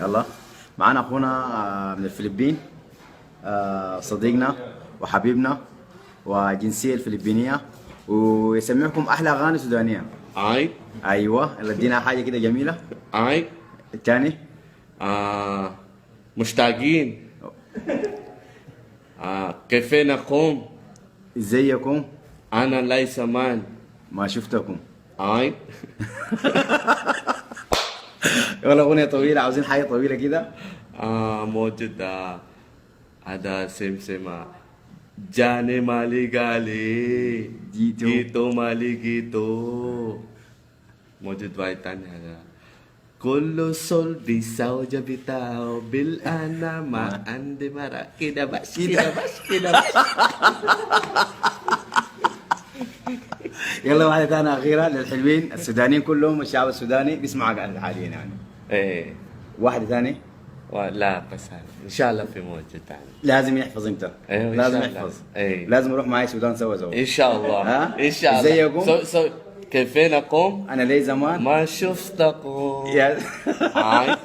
يلا. معانا اخونا من الفلبين، صديقنا وحبيبنا وجنسية الفلبينية، ويسمعكم احلى اغاني سودانية. اي ايوه، يلا ادينا حاجة كده جميلة. اي الثاني. مشتاقين. كيف نقوم؟ ازيكم؟ انا ليس مان. ما شفتكم. اي يلا اغنية طويلة، عاوزين حاجة طويلة كده. موجود. هذا سمسمة جاني مالي قالي جيتو. جيتو مالي جيتو. موجود وايد تاني. هذا كل صل بزوجة بتاعه بالأنا ما عندي مرة كده بس كده بس كده بس. يلا واحدة ثانية أخيرة للحلوين السودانيين كلهم، الشعب السوداني بيسمعوا أغاني حاليا يعني. ايه واحدة ثانية. لا بس هذا ان شاء الله في موجود تاني. لازم يحفظ انت. ايوه إن لازم شاء الله. يحفظ. ايه لازم نروح معي السودان سوا. ان شاء الله. ها؟ ان شاء الله. ازيكم؟ كيف نقوم؟ انا لي زمان ما شفتكم. يا هاي